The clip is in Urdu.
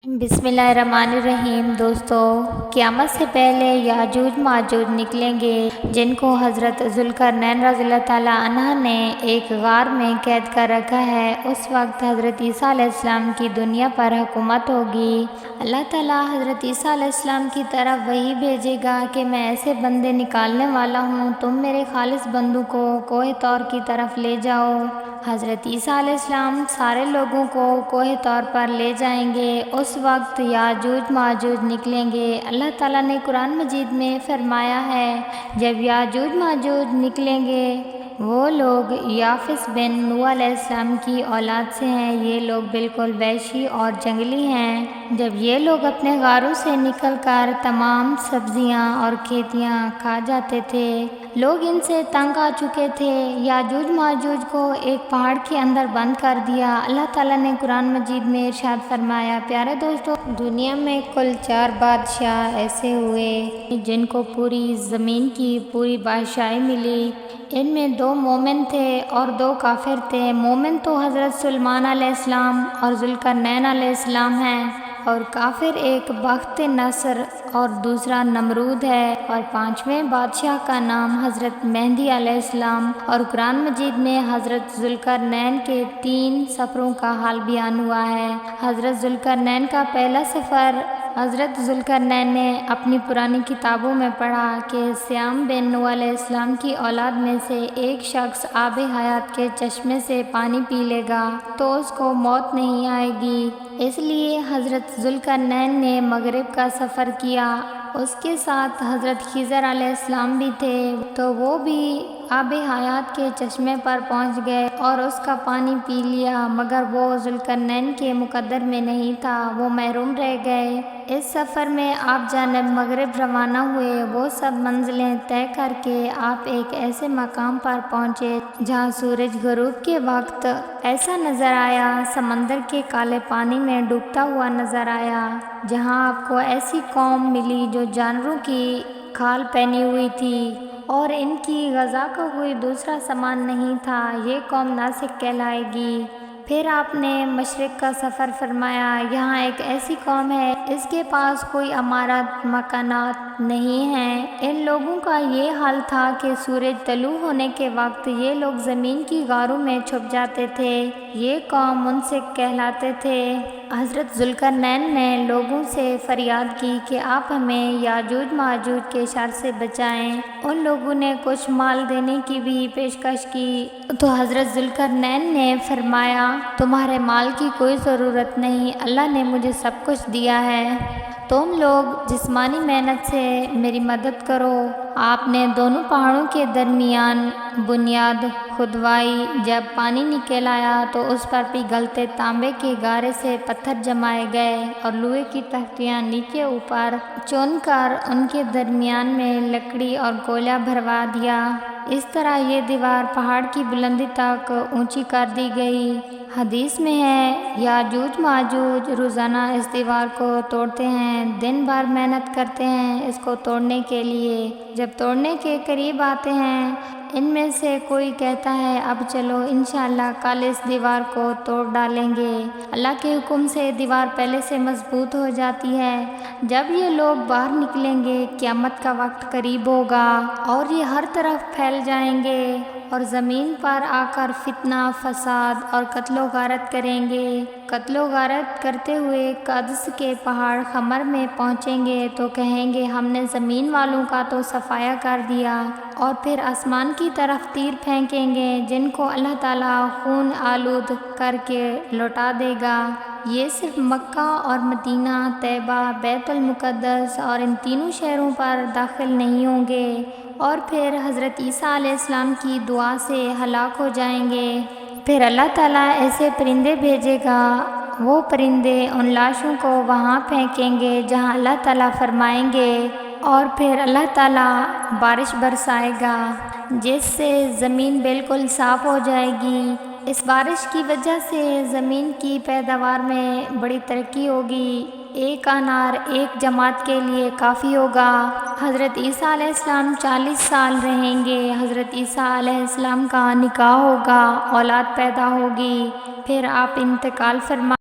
بسم اللہ الرحمن الرحیم۔ دوستو، قیامت سے پہلے یاجوج ماجوج نکلیں گے جن کو حضرت ذوالقرنین رضی اللہ تعالیٰ عنہ نے ایک غار میں قید کر رکھا ہے۔ اس وقت حضرت عیسیٰ علیہ السلام کی دنیا پر حکومت ہوگی۔ اللہ تعالیٰ حضرت عیسیٰ علیہ السلام کی طرف وحی بھیجے گا کہ میں ایسے بندے نکالنے والا ہوں، تم میرے خالص بندوں کو کوہ طور کی طرف لے جاؤ۔ حضرت عیسیٰ علیہ السلام سارے لوگوں کو کوہ طور پر لے جائیں گے۔ اس وقت یاجوج ماجوج نکلیں گے۔ اللہ تعالیٰ نے قرآن مجید میں فرمایا ہے، جب یاجوج ماجوج نکلیں گے وہ لوگ یافس بن نوح علیہ السلام کی اولاد سے ہیں۔ یہ لوگ بالکل وحشی اور جنگلی ہیں۔ جب یہ لوگ اپنے غاروں سے نکل کر تمام سبزیاں اور کھیتیاں کھا جاتے تھے، لوگ ان سے تنگ آ چکے تھے۔ یاجوج ماجوج کو ایک پہاڑ کے اندر بند کر دیا۔ اللہ تعالیٰ نے قرآن مجید میں ارشاد فرمایا، پیارے دوستو، دنیا میں کل 4 بادشاہ ایسے ہوئے جن کو پوری زمین کی پوری بادشاہی ملی۔ ان میں 2 مومن تھے اور 2 کافر تھے۔ مومن تو حضرت سلیمان علیہ السلام اور ذوالقرنین علیہ السلام ہیں، اور کافر ایک بخت نصر اور دوسرا نمرود ہے، اور 5ویں بادشاہ کا نام حضرت مہدی علیہ السلام۔ اور قرآن مجید میں حضرت ذوالقرنین کے 3 سفروں کا حال بیان ہوا ہے۔ حضرت ذوالقرنین کا پہلا سفر، حضرت ذوالقرنین نے اپنی پرانی کتابوں میں پڑھا کہ سیام بن نوح علیہ السلام کی اولاد میں سے ایک شخص آب حیات کے چشمے سے پانی پی لے گا تو اس کو موت نہیں آئے گی۔ اس لیے حضرت ذوالقرنین نے مغرب کا سفر کیا۔ اس کے ساتھ حضرت خضر علیہ السلام بھی تھے، تو وہ بھی آب حیات کے چشمے پر پہنچ گئے اور اس کا پانی پی لیا، مگر وہ ذوالقرنین کے مقدر میں نہیں تھا، وہ محروم رہ گئے۔ اس سفر میں آپ جانب مغرب روانہ ہوئے۔ وہ سب منزلیں طے کر کے آپ ایک ایسے مقام پر پہنچے جہاں سورج غروب کے وقت ایسا نظر آیا، سمندر کے کالے پانی میں ڈوبتا ہوا نظر آیا، جہاں آپ کو ایسی قوم ملی جو جانوروں کی کھال پہنی ہوئی تھی اور ان کی غذا کا کوئی دوسرا سامان نہیں تھا۔ یہ قوم ناسک کہلائے گی۔ پھر آپ نے مشرق کا سفر فرمایا۔ یہاں ایک ایسی قوم ہے، اس کے پاس کوئی عمارت مکانات نہیں ہیں۔ ان لوگوں کا یہ حال تھا کہ سورج طلوع ہونے کے وقت یہ لوگ زمین کی غاروں میں چھپ جاتے تھے۔ یہ قوم منسک کہلاتے تھے۔ حضرت ذوالقرنین نے لوگوں سے فریاد کی کہ آپ ہمیں یاجوج ماجوج کے شر سے بچائیں۔ ان لوگوں نے کچھ مال دینے کی بھی پیشکش کی، تو حضرت ذوالقرنین نے فرمایا، تمہارے مال کی کوئی ضرورت نہیں، اللہ نے مجھے سب کچھ دیا ہے، تم لوگ جسمانی محنت سے میری مدد کرو۔ آپ نے دونوں پہاڑوں کے درمیان بنیاد کھدوائی۔ جب پانی نکل آیا تو اس پر پگھلتے تانبے کے گارے سے پتھر جمائے گئے اور لوہے کی تختیاں نیچے اوپر چن کر ان کے درمیان میں لکڑی اور کوئلہ بھروا دیا۔ اس طرح یہ دیوار پہاڑ کی بلندی تک اونچی کر دی گئی۔ حدیث میں ہے، یاجوج ماجوج روزانہ اس دیوار کو توڑتے ہیں، دن بھر محنت کرتے ہیں اس کو توڑنے کے لیے۔ جب توڑنے کے قریب آتے ہیں، ان میں سے کوئی کہتا ہے، اب چلو انشاءاللہ کل اس دیوار کو توڑ ڈالیں گے۔ اللہ کے حکم سے دیوار پہلے سے مضبوط ہو جاتی ہے۔ جب یہ لوگ باہر نکلیں گے، قیامت کا وقت قریب ہوگا اور یہ ہر طرف پھیل جائیں گے اور زمین پر آ کر فتنہ، فساد اور قتل و غارت کریں گے۔ قتل و غارت کرتے ہوئے قدس کے پہاڑ خمر میں پہنچیں گے تو کہیں گے، ہم نے زمین والوں کا تو صفایا کر دیا، اور پھر آسمان کی طرف تیر پھینکیں گے جن کو اللہ تعالیٰ خون آلود کر کے لوٹا دے گا۔ یہ صرف مکہ اور مدینہ، طیبہ، بیت المقدس اور ان تینوں شہروں پر داخل نہیں ہوں گے، اور پھر حضرت عیسیٰ علیہ السلام کی دعا سے ہلاک ہو جائیں گے۔ پھر اللہ تعالیٰ ایسے پرندے بھیجے گا، وہ پرندے ان لاشوں کو وہاں پھینکیں گے جہاں اللہ تعالیٰ فرمائیں گے، اور پھر اللہ تعالیٰ بارش برسائے گا جس سے زمین بالکل صاف ہو جائے گی۔ اس بارش کی وجہ سے زمین کی پیداوار میں بڑی ترقی ہوگی۔ ایک انار ایک جماعت کے لیے کافی ہوگا۔ حضرت عیسیٰ علیہ السلام 40 سال رہیں گے۔ حضرت عیسیٰ علیہ السلام کا نکاح ہوگا، اولاد پیدا ہوگی، پھر آپ انتقال فرما